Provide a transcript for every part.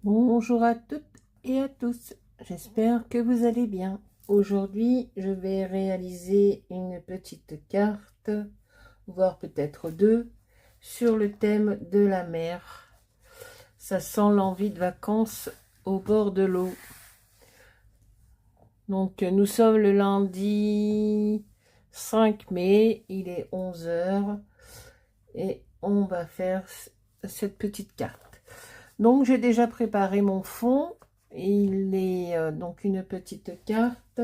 Bonjour à toutes et à tous, j'espère que vous allez bien. Aujourd'hui, je vais réaliser une petite carte, voire peut-être deux, sur le thème de la mer. Ça sent l'envie de vacances au bord de l'eau. Donc, nous sommes le lundi 5 mai, il est 11 heures et on va faire cette petite carte. Donc, j'ai déjà préparé mon fond. Il est donc une petite carte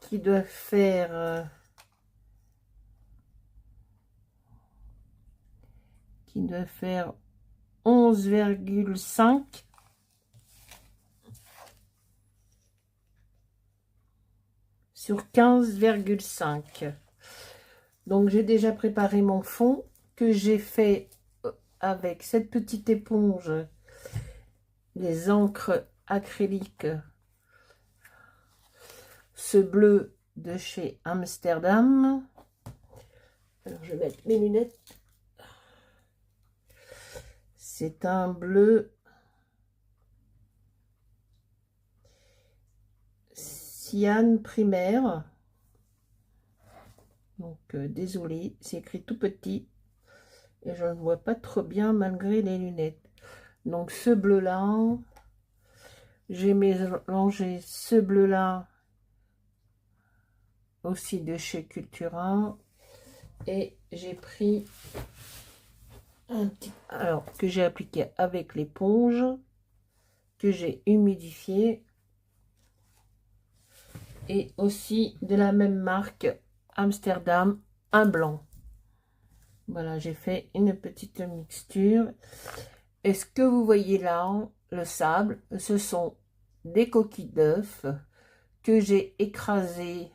qui doit faire 11,5 sur 15,5. Donc, j'ai déjà préparé mon fond que j'ai fait avec cette petite éponge, les encres acryliques, ce bleu de chez Amsterdam. Alors, je vais mettre mes lunettes. C'est un bleu cyan primaire. Donc, désolé, c'est écrit tout petit et je ne vois pas trop bien malgré les lunettes. Donc, ce bleu-là, j'ai mélangé ce bleu-là aussi de chez Cultura et j'ai pris un petit, alors que j'ai appliqué avec l'éponge, que j'ai humidifié, et aussi de la même marque Amsterdam, un blanc. Voilà, j'ai fait une petite mixture. Et ce que vous voyez là, le sable, ce sont des coquilles d'œufs que j'ai écrasées,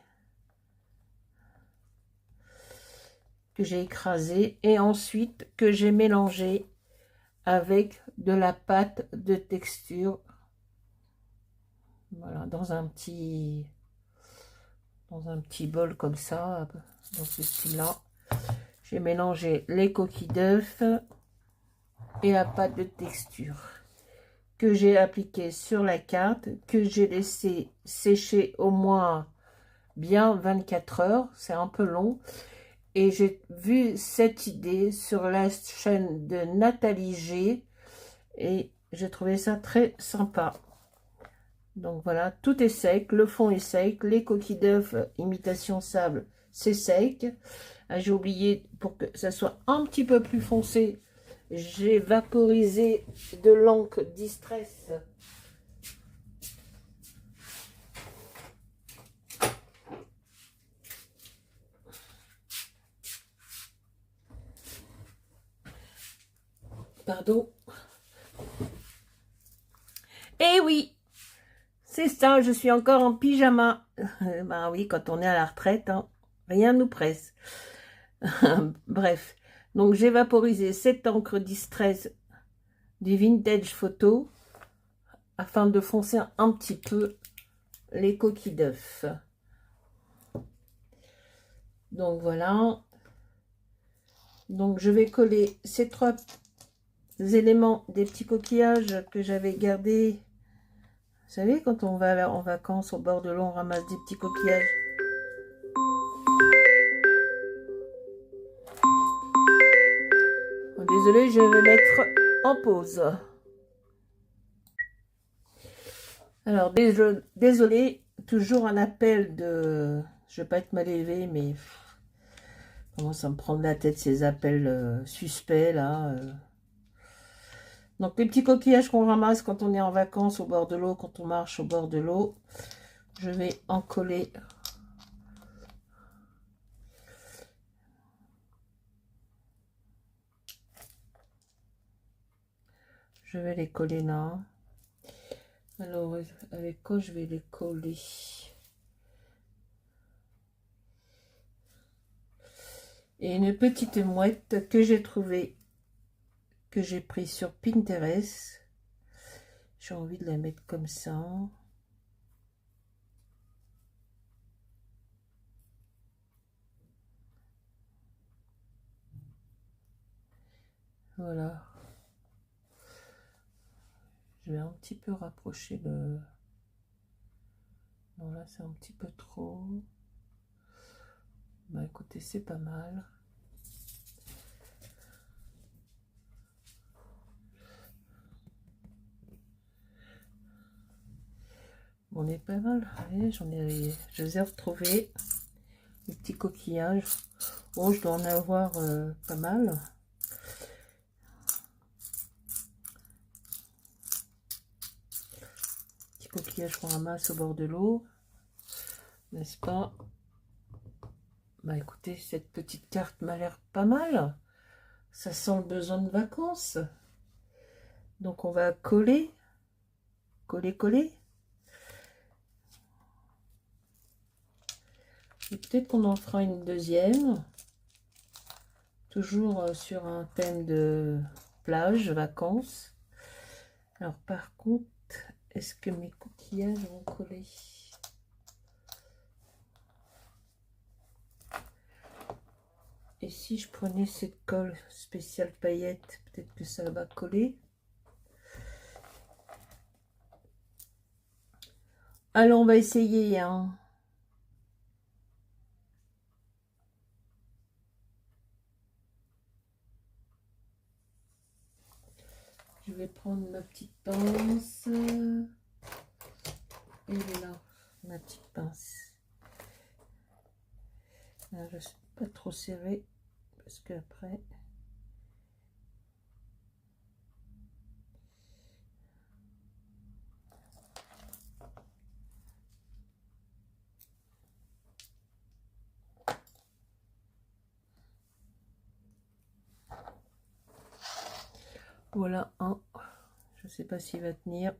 et ensuite que j'ai mélangé avec de la pâte de texture. Voilà, dans un petit bol comme ça, dans ce style-là. J'ai mélangé les coquilles d'œufs et la pâte de texture que j'ai appliqué sur la carte, que j'ai laissé sécher au moins bien 24 heures, c'est un peu long, et j'ai vu cette idée sur la chaîne de Nathalie G et j'ai trouvé ça très sympa. Donc voilà, tout est sec, le fond est sec, les coquilles d'œufs imitation sable, c'est sec. Ah, j'ai oublié, pour que ça soit un petit peu plus foncé, j'ai vaporisé de l'encre Distress. Pardon. Eh oui, c'est ça, je suis encore en pyjama. Ben oui, quand on est à la retraite, hein, rien ne nous presse. Bref, donc j'ai vaporisé cette encre Distress du Vintage Photo afin de foncer un petit peu les coquilles d'œufs. Donc voilà. Donc je vais coller ces trois éléments des petits coquillages que j'avais gardés. Vous savez, quand on va en vacances au bord de l'eau, on ramasse des petits coquillages. Oh, désolée, je vais mettre en pause. Alors, désolé, toujours un appel de... Je ne vais pas être mal élevé, mais... Comment ça me prend de la tête ces appels suspects, là. Donc, les petits coquillages qu'on ramasse quand on est en vacances au bord de l'eau, quand on marche au bord de l'eau, je vais en coller. Je vais les coller là. Alors, avec quoi je vais les coller? Et une petite mouette que j'ai trouvée, que j'ai pris sur Pinterest. J'ai envie de la mettre comme ça. Voilà. Je vais un petit peu rapprocher le... Non, là, c'est un petit peu trop. Bah, écoutez, c'est pas mal. On est pas mal. Allez, je les ai retrouvés. Les petits coquillages. Oh, je dois en avoir pas mal. Petits coquillages qu'on ramasse au bord de l'eau. N'est-ce pas? Bah écoutez, cette petite carte m'a l'air pas mal. Ça sent le besoin de vacances. Donc on va coller. Coller, coller. Et peut-être qu'on en fera une deuxième. Toujours sur un thème de plage, vacances. Alors par contre, est-ce que mes coquillages vont coller? Et si je prenais cette colle spéciale paillettes, peut-être que ça va coller. Alors on va essayer, hein. Je vais prendre ma petite pince. Elle est là, ma petite pince. Alors, je ne suis pas trop serré parce qu'après... Voilà un. Je ne sais pas s'il va tenir.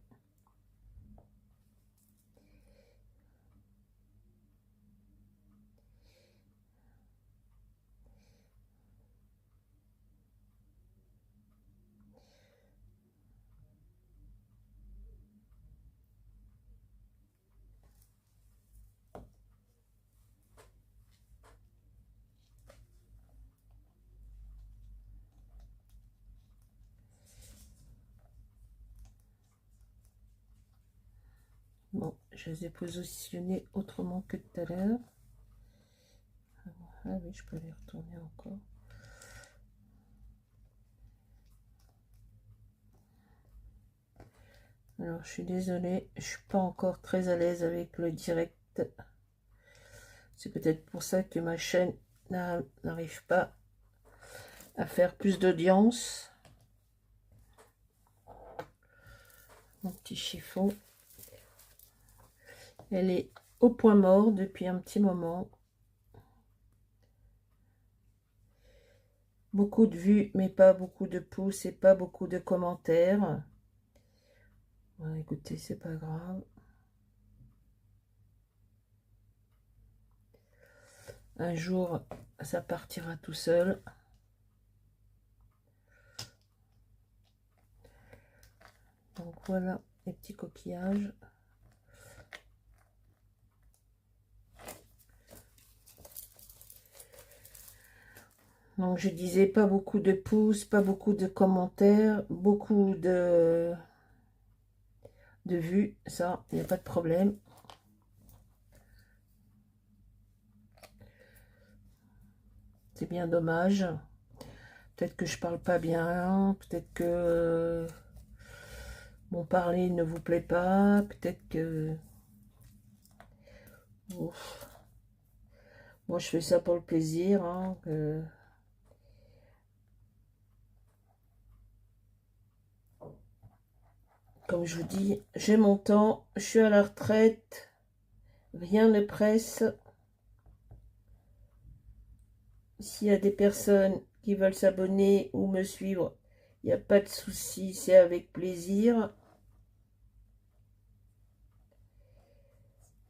Bon, je les ai positionnés autrement que tout à l'heure. Ah oui, je peux les retourner encore. Alors, je suis désolée, je suis pas encore très à l'aise avec le direct. C'est peut-être pour ça que ma chaîne n'arrive pas à faire plus d'audience. Mon petit chiffon. Elle est au point mort depuis un petit moment. Beaucoup de vues, mais pas beaucoup de pouces et pas beaucoup de commentaires. Bon, écoutez, c'est pas grave. Un jour, ça partira tout seul. Donc voilà les petits coquillages. Donc je disais pas beaucoup de pouces, pas beaucoup de commentaires, beaucoup de vues, ça, il n'y a pas de problème. C'est bien dommage. Peut-être que je parle pas bien, peut-être que mon parler ne vous plaît pas, peut-être que... Ouf. Moi, je fais ça pour le plaisir, hein, Comme je vous dis, j'ai mon temps, je suis à la retraite, rien ne presse. S'il y a des personnes qui veulent s'abonner ou me suivre, il n'y a pas de souci, c'est avec plaisir.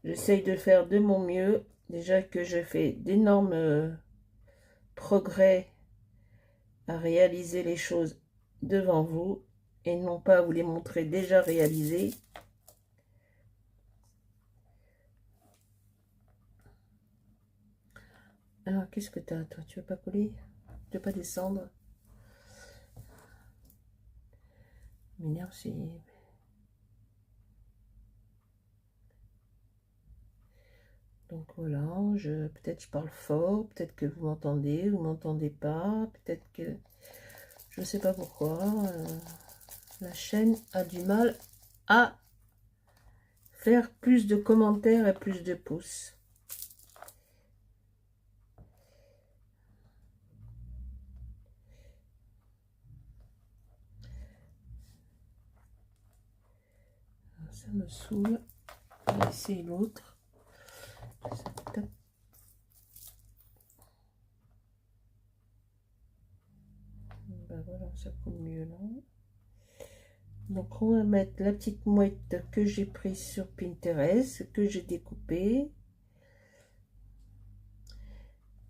J'essaye de faire de mon mieux. Déjà que je fais d'énormes progrès à réaliser les choses devant vous et non pas à vous les montrer déjà réalisées. Alors, qu'est-ce que tu as, toi? Tu veux pas coller? Tu veux pas descendre? M'énerve, c'est... Donc voilà, peut-être je parle fort, peut-être que vous m'entendez pas, peut-être que je sais pas pourquoi. La chaîne a du mal à faire plus de commentaires et plus de pouces. Ça me saoule. On va essayer l'autre. Ben voilà, ça coule mieux là. Donc on va mettre la petite mouette que j'ai prise sur Pinterest, que j'ai découpée.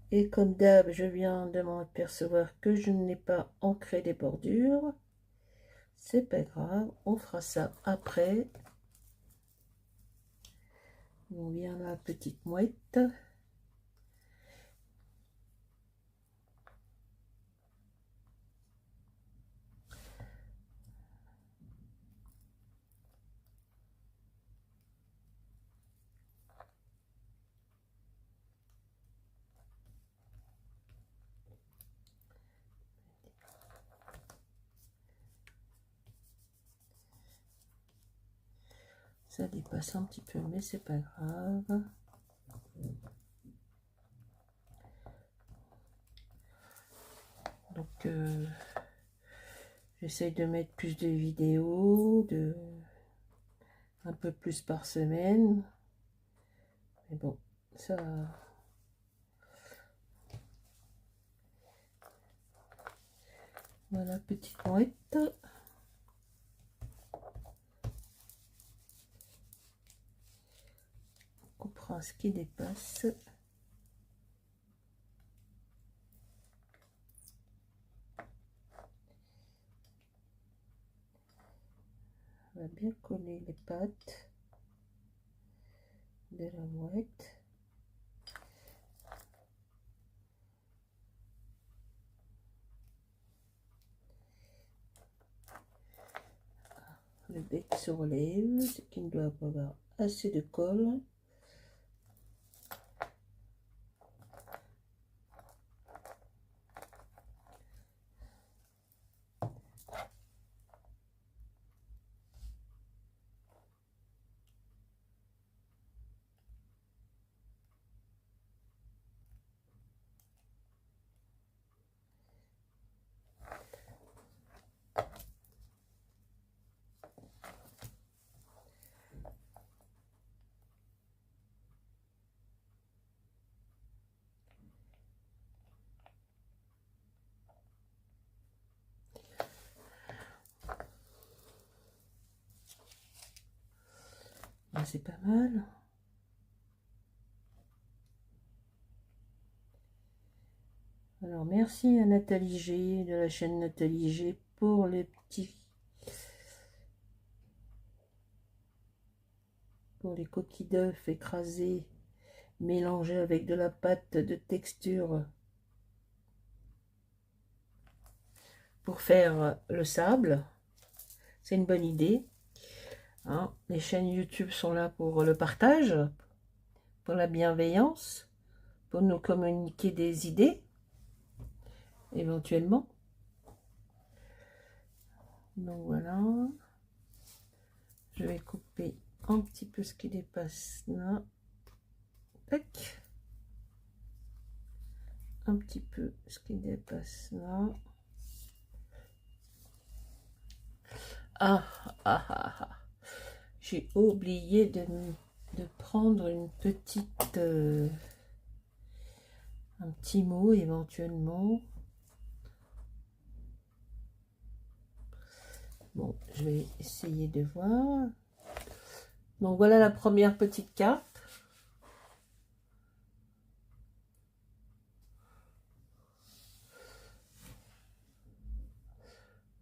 Et comme d'hab, je viens de m'apercevoir que je n'ai pas ancré les bordures. C'est pas grave, on fera ça après. On vient la petite mouette. Ça dépasse un petit peu, mais c'est pas grave. Donc, j'essaye de mettre plus de vidéos, un peu plus par semaine. Mais bon, ça... Voilà, petite mouette. On coupera ce qui dépasse. On va bien coller les pattes de la mouette. Le bec se relève, ce qui ne doit pas avoir assez de colle. C'est pas mal. Alors merci à Nathalie G de la chaîne Nathalie G pour les coquilles d'œufs écrasées mélangées avec de la pâte de texture pour faire le sable. C'est une bonne idée. Hein, les chaînes YouTube sont là pour le partage, pour la bienveillance, pour nous communiquer des idées, éventuellement. Donc voilà. Je vais couper un petit peu ce qui dépasse là. Tac. Un petit peu ce qui dépasse là. Ah, ah, ah, ah. J'ai oublié de prendre une petite... un petit mot éventuellement. Bon, je vais essayer de voir. Donc voilà la première petite carte.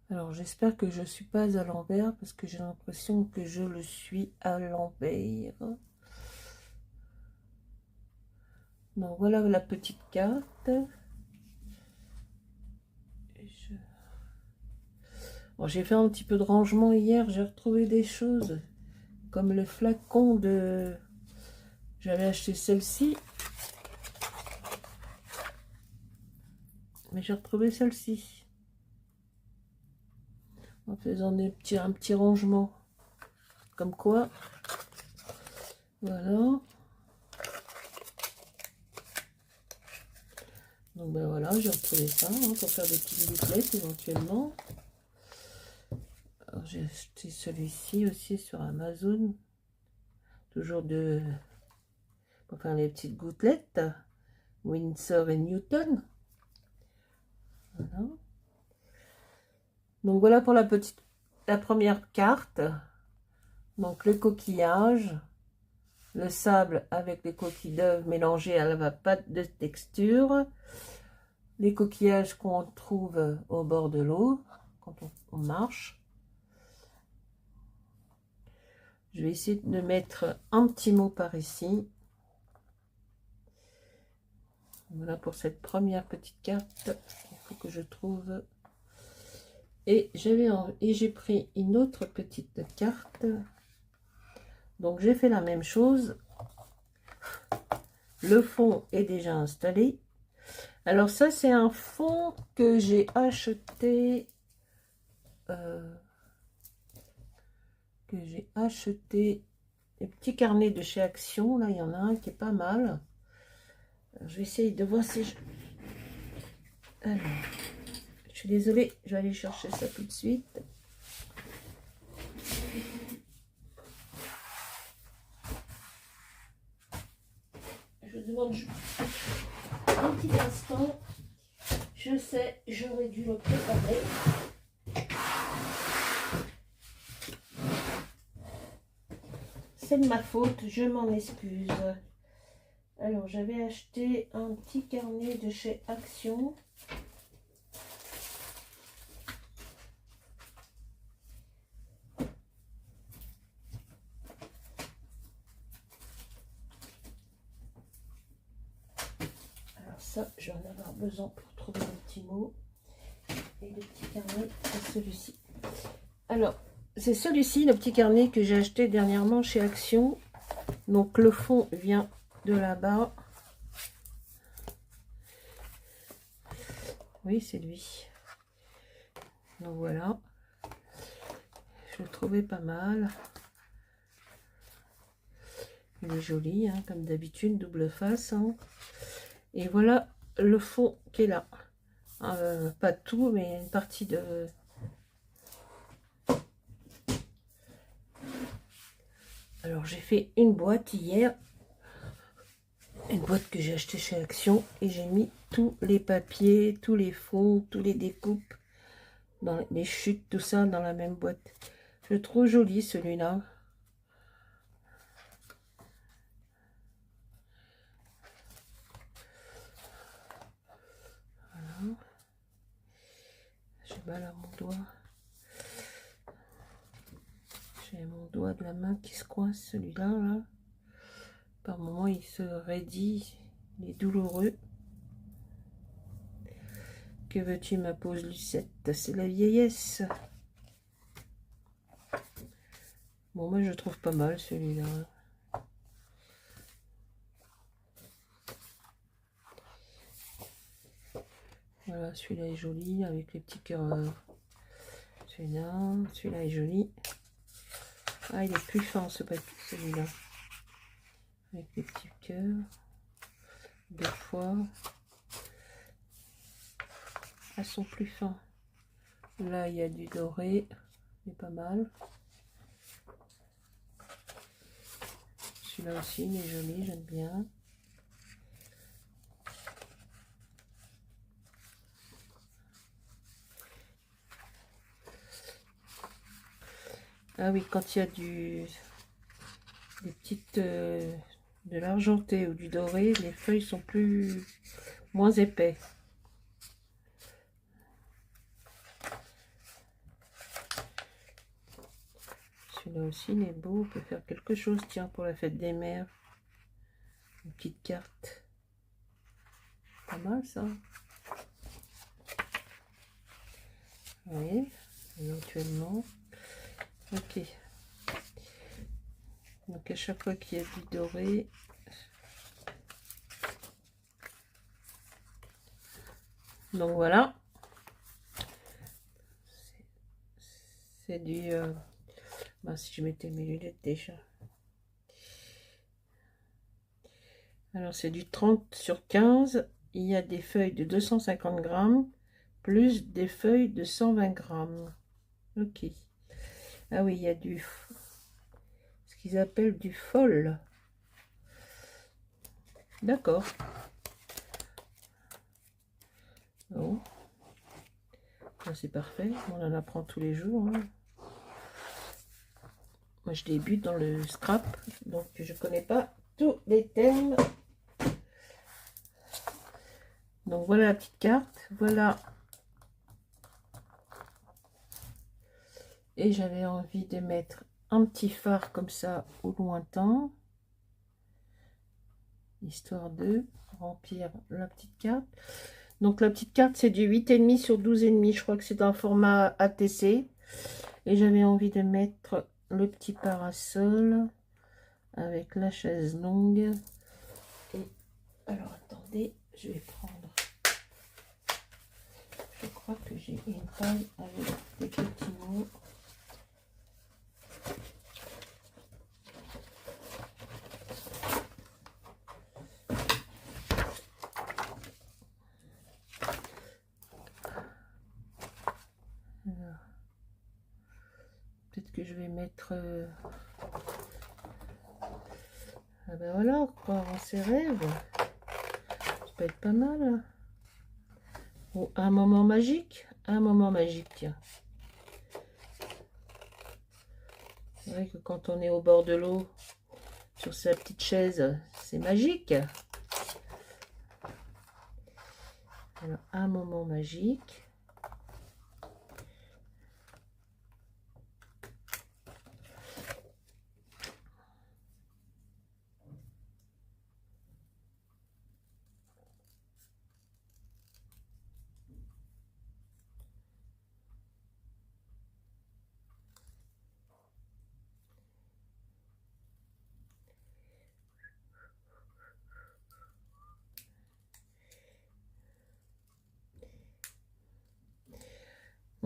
Alors j'espère que je ne suis pas à l'envers parce que j'ai l'impression que je le suis à l'envers. Donc voilà la petite carte. Bon, j'ai fait un petit peu de rangement hier, j'ai retrouvé des choses comme le flacon de... J'avais acheté celle-ci. Mais j'ai retrouvé celle-ci. En faisant un petit rangement. Comme quoi. Voilà. Donc ben voilà, j'ai retrouvé ça hein, pour faire des petites gouttelettes éventuellement. J'ai acheté celui-ci aussi sur Amazon. Toujours pour faire les petites gouttelettes. Winsor et Newton. Voilà. Donc voilà pour la première carte. Donc le coquillage, le sable avec les coquilles d'œufs mélangées à la pâte de texture. Les coquillages qu'on trouve au bord de l'eau quand on marche. Je vais essayer de mettre un petit mot par ici. Voilà pour cette première petite carte. Il faut que je trouve. Et j'ai pris une autre petite carte. Donc j'ai fait la même chose. Le fond est déjà installé. Alors ça c'est un fond que j'ai acheté. Les petits carnets de chez Action. Là il y en a un qui est pas mal. Alors, je vais essayer de voir si je... Alors, je suis désolée, je vais aller chercher ça tout de suite. Je demande un petit instant. Je sais, j'aurais dû le préparer. C'est de ma faute, je m'en excuse. Alors, j'avais acheté un petit carnet de chez Action. Alors ça, je vais en avoir besoin pour trouver un petit mot. Et le petit carnet, c'est celui-ci. Alors, c'est celui-ci, le petit carnet que j'ai acheté dernièrement chez Action. Donc, le fond vient de là-bas. Oui, c'est lui. Donc, voilà. Je le trouvais pas mal. Il est joli, hein, comme d'habitude, double face. Hein. Et voilà le fond qui est là. Pas tout, mais une partie de... Alors, j'ai fait une boîte hier. Une boîte que j'ai achetée chez Action. Et j'ai mis tous les papiers, tous les fonds, tous les découpes, dans les chutes, tout ça dans la même boîte. Je le trouve joli celui-là. Voilà. J'ai mal à mon doigt. J'ai mon doigt de la main qui se coince, celui-là. Là. Par moments, il se raidit. Il est douloureux. Que veux-tu, ma pauvre Lucette? C'est la vieillesse. Bon, moi, je trouve pas mal celui-là. Voilà, celui-là est joli avec les petits cœurs. Celui-là est joli. Ah, il est plus fin ce papier, celui-là. Avec les petits cœurs. Deux fois. Elles sont plus fins. Là, il y a du doré. C'est pas mal. Celui-là aussi, il est joli, j'aime bien. Ah oui, quand il y a des petites de l'argenté ou du doré, les feuilles sont moins épais. Celui-là aussi, il est beau. On peut faire quelque chose, tiens, pour la fête des mères. Une petite carte. Pas mal, ça. Oui, éventuellement. Ok. Donc, à chaque fois qu'il y a du doré, Donc voilà. C'est du... si je mettais mes lunettes déjà. Alors c'est du 30/15. Il y a des feuilles de 250 grammes plus des feuilles de 120 grammes. Ok. Ah oui, il y a du... ce qu'ils appellent du fol. D'accord. Oh. C'est parfait. On en apprend tous les jours. Hein. Moi, je débute dans le scrap, donc je connais pas tous les termes. Donc voilà la petite carte. Voilà. Et j'avais envie de mettre un petit phare comme ça au lointain, histoire de remplir la petite carte. Donc la petite carte, c'est du 8,5 sur 12,5. Je crois que c'est un format ATC. Et j'avais envie de mettre le petit parasol avec la chaise longue. Et alors attendez, je vais prendre... Je crois que j'ai une paille avec des petits mots. Peut-être que je vais mettre... Ah ben voilà, croire en ses rêves. Ça peut être pas mal. Hein. Ou un moment magique. Un moment magique, tiens. C'est vrai que quand on est au bord de l'eau, sur sa petite chaise, c'est magique. Alors, un moment magique.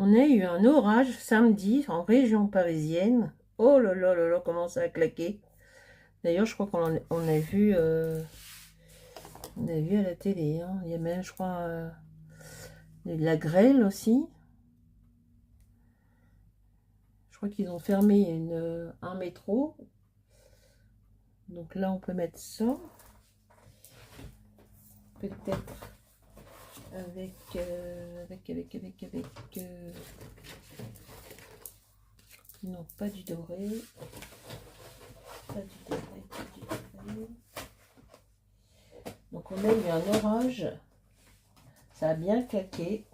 On a eu un orage samedi en région parisienne. Oh là là là là, comment ça a claqué. D'ailleurs, je crois qu'on a vu... on a vu à la télé. Hein. Il y a même, je crois, la grêle aussi. Je crois qu'ils ont fermé un métro. Donc là, on peut mettre ça. Peut-être avec non, pas du doré. Pas du doré, pas du doré. Donc on a eu un orage. Ça a bien claqué.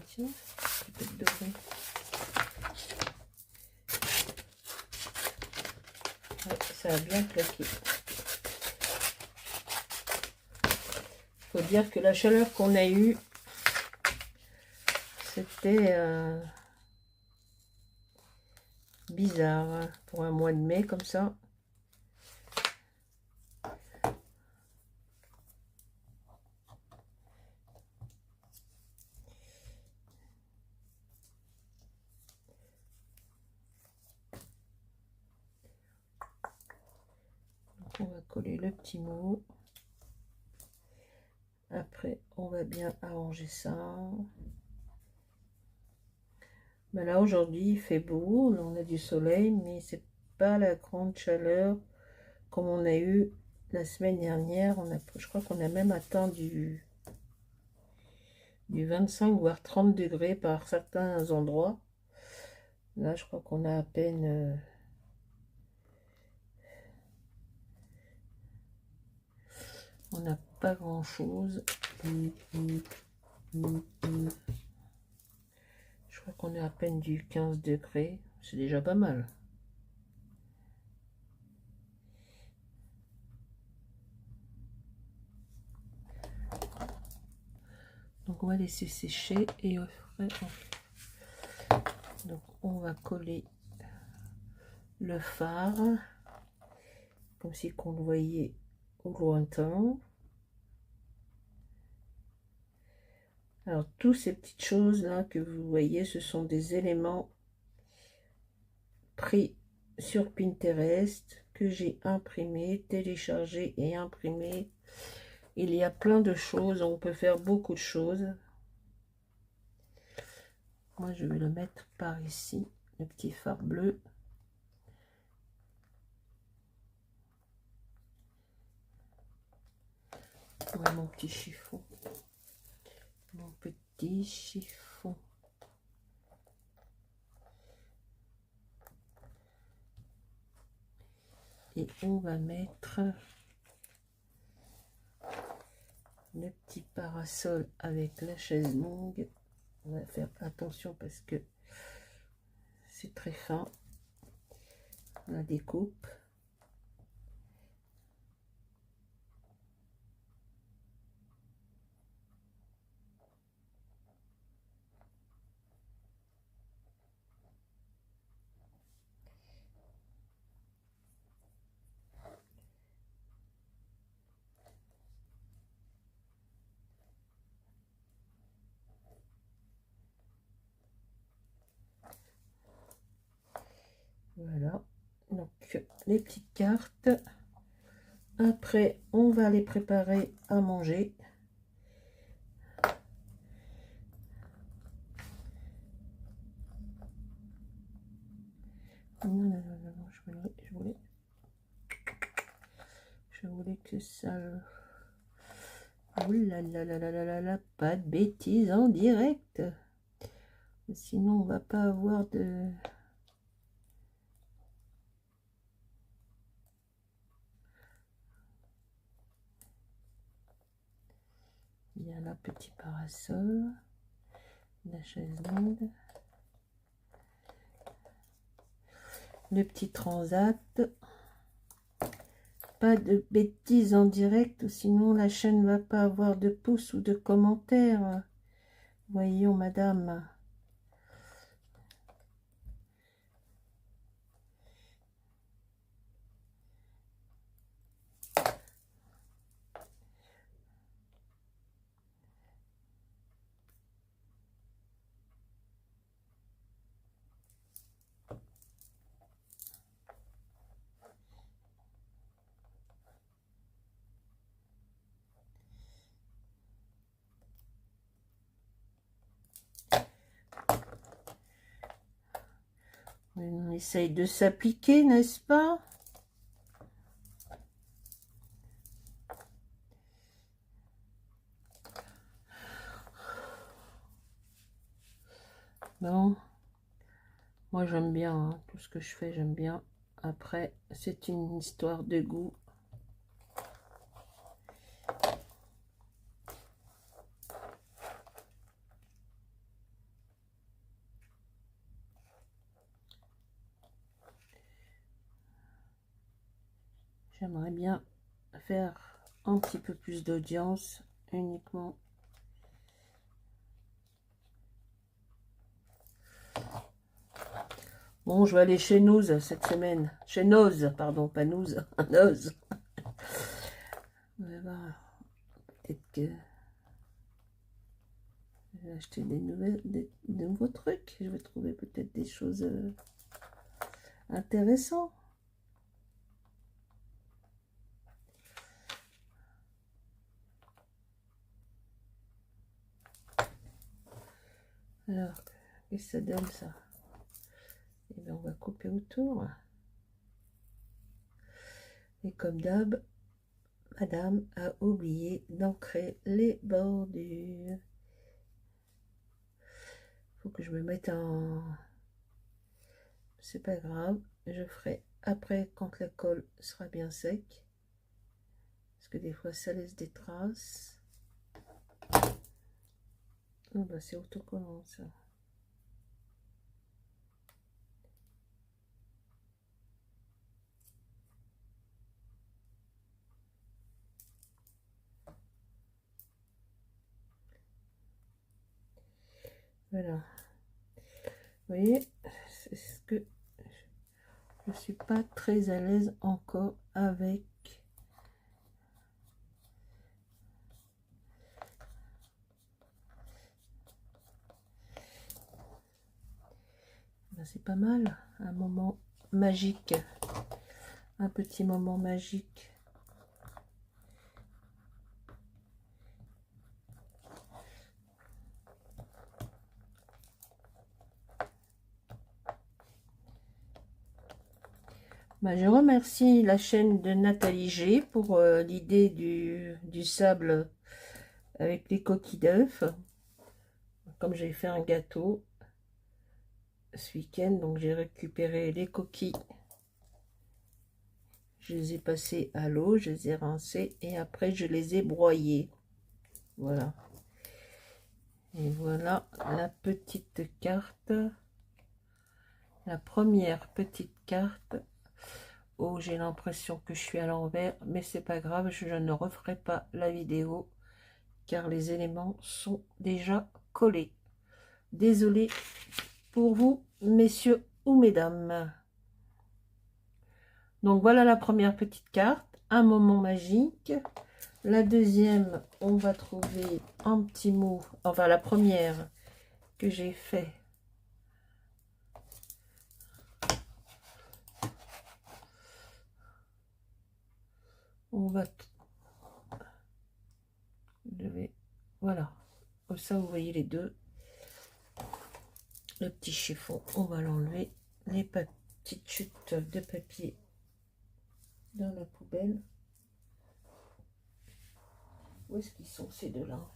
Tiens, un peu de doré. Ouais, ça a bien claqué. Faut dire que la chaleur qu'on a eue, c'était bizarre hein, pour un mois de mai comme ça. On va coller le petit mot. Après, on va bien arranger ça. Ben là, aujourd'hui, il fait beau. Là, on a du soleil, mais c'est pas la grande chaleur comme on a eu la semaine dernière. Je crois qu'on a même atteint du 25 voire 30 degrés par certains endroits. Là, je crois qu'on a à peine... on n'a pas grand chose. Je crois qu'on est à peine du 15 degrés. C'est déjà pas mal. Donc on va laisser sécher et donc on va coller le phare comme si qu'on le voyait au lointain. Alors tous ces petites choses là que vous voyez, ce sont des éléments pris sur Pinterest que j'ai imprimé, téléchargé et imprimé. Il y a plein de choses, on peut faire beaucoup de choses. Moi je vais le mettre par ici, le petit phare bleu. Ouais, mon petit chiffon. Mon petit chiffon. Et on va mettre le petit parasol avec la chaise longue. On va faire attention parce que c'est très fin. La découpe. Voilà, donc les petites cartes. Après, on va les préparer à manger. Non, non, non, non, non, je voulais que ça... Oh là là là là là là là, pas de bêtises en direct. Sinon, on va pas avoir de... Il y a là, petit parasol, la chaise longue, le petit transat. Pas de bêtises en direct, sinon la chaîne ne va pas avoir de pouces ou de commentaires. Voyons, madame. On essaye de s'appliquer, n'est-ce pas? Bon, moi j'aime bien, hein, tout ce que je fais, j'aime bien. Après, c'est une histoire de goût. J'aimerais bien faire un petit peu plus d'audience uniquement. Bon, je vais aller chez Noz cette semaine. Chez Noz, pardon, pas Noz, Noz. On va voir. Peut-être que je vais acheter des nouveaux trucs. Je vais trouver peut-être des choses intéressantes. Alors, qu'est-ce que ça donne ça? Et bien, on va couper autour. Et comme d'hab, madame a oublié d'ancrer les bordures. Faut que je me mette en... C'est pas grave, je ferai après quand la colle sera bien sec. Parce que des fois, ça laisse des traces. Oh bah, c'est autocollant, ça. Voilà. Vous voyez, c'est ce que je suis pas très à l'aise encore avec. Ben, c'est pas mal, un moment magique, un petit moment magique. Ben, je remercie la chaîne de Nathalie G pour l'idée du sable avec les coquilles d'œufs. Comme j'ai fait un gâteau ce week-end, donc j'ai récupéré les coquilles. Je les ai passées à l'eau, je les ai rincées et après je les ai broyées. Voilà. Et voilà la petite carte. La première petite carte. Oh, j'ai l'impression que je suis à l'envers, mais c'est pas grave, je ne referai pas la vidéo car les éléments sont déjà collés. Désolée pour vous, messieurs ou mesdames. Donc voilà la première petite carte, un moment magique. La deuxième, on va trouver un petit mot, enfin la première que j'ai fait. On va, voilà, comme ça vous voyez les deux. Le petit chiffon, on va l'enlever. Les petites chutes de papier dans la poubelle. Où est-ce qu'ils sont ces deux-là?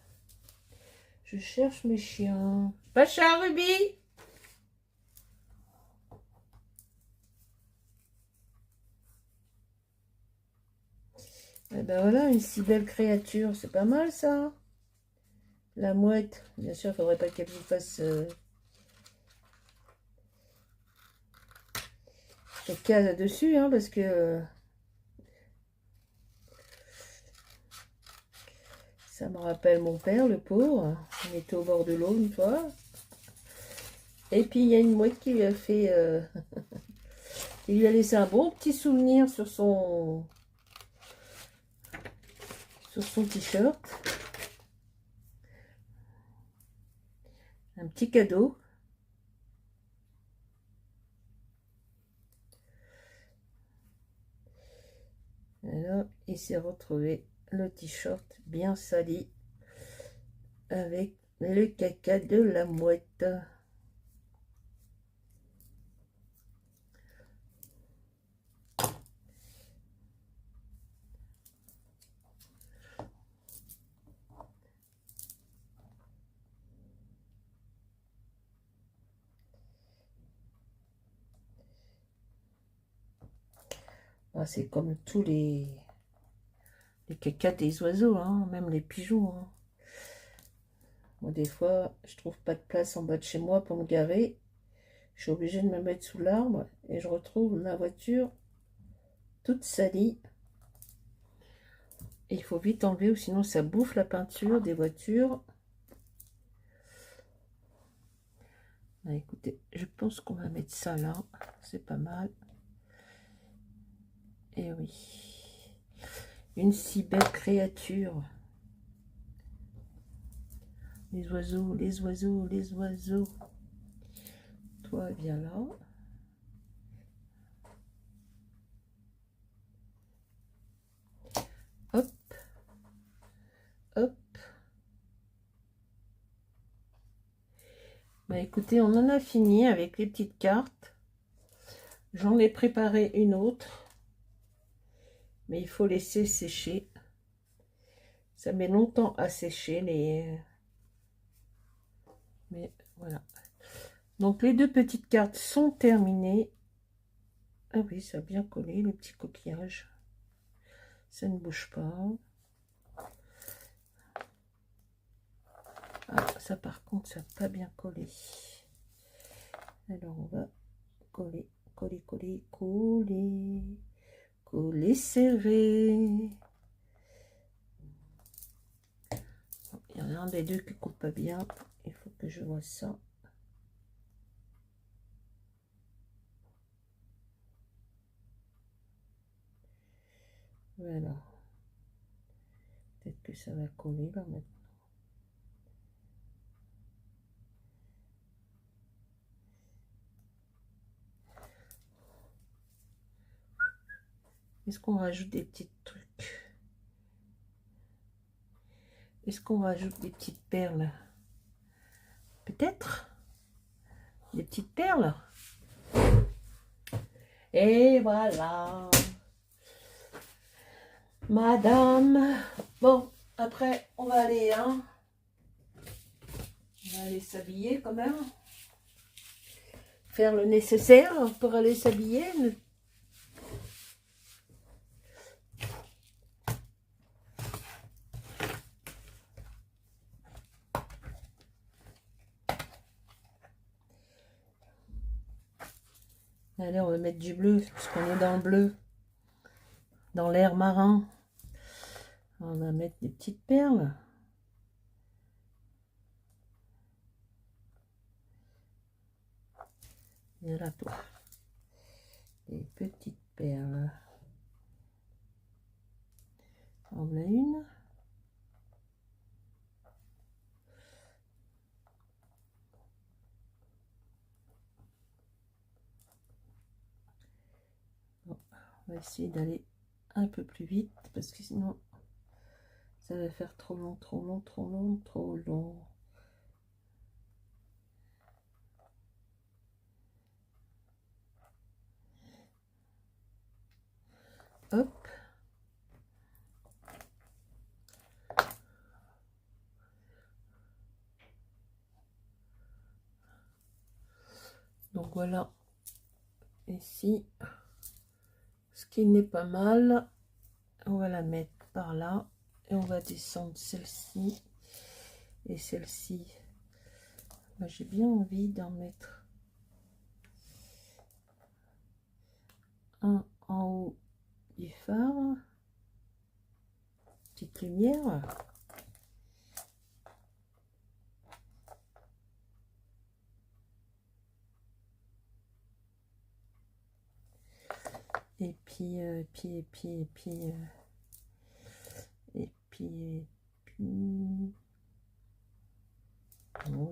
Je cherche mes chiens. Pacha, Ruby! Et ben voilà, une si belle créature, c'est pas mal ça. La mouette, bien sûr, il faudrait pas qu'elle vous fasse je case dessus, hein, parce que ça me rappelle mon père, le pauvre. Il était au bord de l'eau une fois. Et puis il y a une mouette qui lui a fait... il lui a laissé un bon petit souvenir sur son t-shirt. Un petit cadeau. Alors, il s'est retrouvé le t-shirt bien sali avec le caca de la mouette. Ah, c'est comme tous les cacas des oiseaux, hein, même les pigeons. Hein. Moi, des fois, je trouve pas de place en bas de chez moi pour me garer. Je suis obligée de me mettre sous l'arbre et je retrouve ma voiture toute salie. Et il faut vite enlever ou sinon ça bouffe la peinture des voitures. Ah, écoutez, je pense qu'on va mettre ça là. C'est pas mal. Et oui. Une si belle créature. Les oiseaux, les oiseaux, les oiseaux. Toi, viens là. Hop. Hop. Bah écoutez, on en a fini avec les petites cartes. J'en ai préparé une autre. Mais il faut laisser sécher. Ça met longtemps à sécher mais voilà. Donc les deux petites cartes sont terminées. Ah oui, ça a bien collé les petits coquillages. Ça ne bouge pas. Ah, ça par contre, ça n'a pas bien collé. Alors on va coller, coller, coller, coller, coller serré. Il y en a un des deux qui coupe pas bien. Il faut que je vois ça. Voilà. Peut-être que ça va coller là maintenant. Est-ce qu'on rajoute des petits trucs? Est-ce qu'on rajoute des petites perles? Peut-être des petites perles. Et voilà. Madame. Bon, après, on va aller, hein. On va aller s'habiller quand même. Faire le nécessaire pour aller s'habiller. Allez, on va mettre du bleu, parce qu'on est dans le bleu. Dans l'air marin. On va mettre des petites perles. Et là, toi. Des petites perles. On en a une. Bon, on va essayer d'aller un peu plus vite, parce que sinon, ça va faire trop long, trop long, trop long, trop long. Hop. Donc voilà, ici, ce qui n'est pas mal, on va la mettre par là, et on va descendre celle-ci, et celle-ci. J'ai bien envie d'en mettre un en haut du phare, petite lumière. Et puis, bon,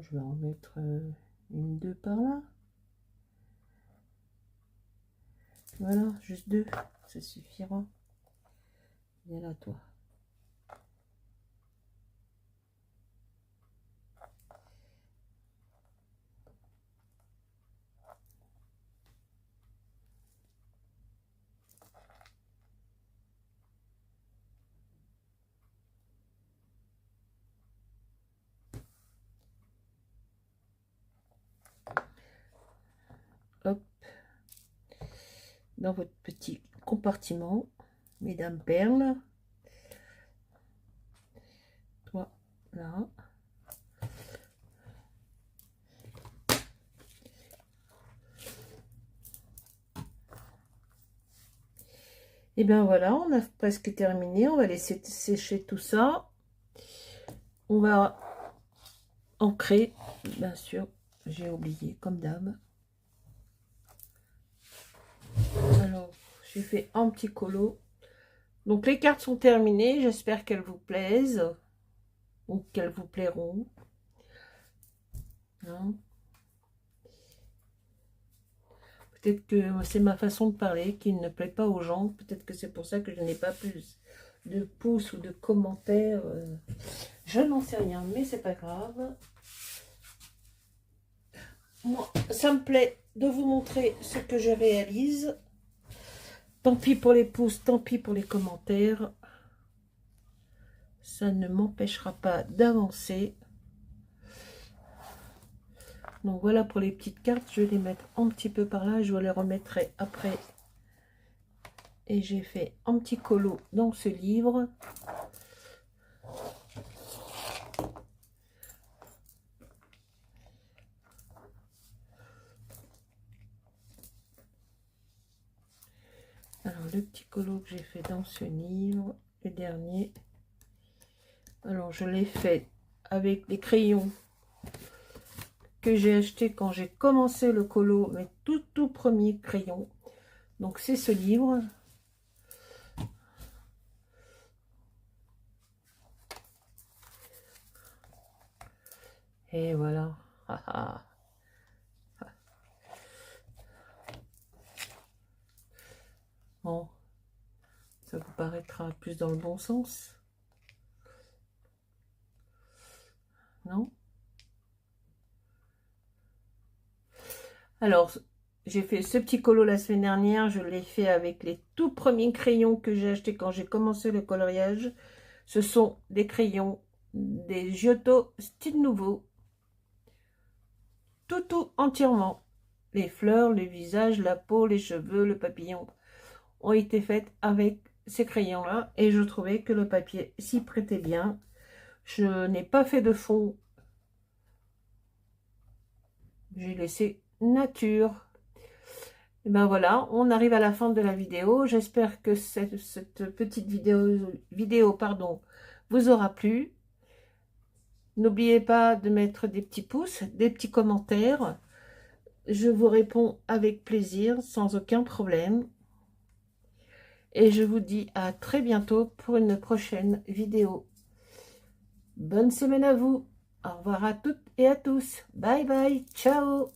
je vais en mettre une, deux par là. Voilà, juste deux, ça suffira. Viens là, toi. Hop, dans votre petit compartiment, mesdames perles. Toi, là. Et bien voilà, on a presque terminé. On va laisser sécher tout ça. On va ancrer, bien sûr. J'ai oublié, comme d'hab. Alors, j'ai fait un petit colo. Donc, les cartes sont terminées. J'espère qu'elles vous plaisent. Ou qu'elles vous plairont. Hein? Peut-être que c'est ma façon de parler qui ne plaît pas aux gens. Peut-être que c'est pour ça que je n'ai pas plus de pouces ou de commentaires. Je n'en sais rien, mais c'est pas grave. Moi, ça me plaît de vous montrer ce que je réalise. Tant pis pour les pouces, tant pis pour les commentaires. Ça ne m'empêchera pas d'avancer. Donc voilà pour les petites cartes. Je vais les mettre un petit peu par là. Je les remettrai après. Et j'ai fait un petit colo dans ce livre. Alors le petit colo que j'ai fait dans ce livre, le dernier. Alors je l'ai fait avec des crayons que j'ai acheté quand j'ai commencé le colo, mes tout premiers crayons. Donc c'est ce livre. Et voilà. Ah, ah. Bon, ça vous paraîtra plus dans le bon sens, non? Alors, j'ai fait ce petit colo la semaine dernière. Je l'ai fait avec les tout premiers crayons que j'ai achetés quand j'ai commencé le coloriage. Ce sont des crayons des Giotto Style Nouveau. Tout entièrement. Les fleurs, le visage, la peau, les cheveux, le papillon ont été faits avec ces crayons-là. Et je trouvais que le papier s'y prêtait bien. Je n'ai pas fait de fond. J'ai laissé nature. Et ben voilà, on arrive à la fin de la vidéo. J'espère que cette petite vidéo vous aura plu. N'oubliez pas de mettre des petits pouces, des petits commentaires. Je vous réponds avec plaisir, sans aucun problème. Et je vous dis à très bientôt pour une prochaine vidéo. Bonne semaine à vous. Au revoir à toutes et à tous. Bye bye. Ciao.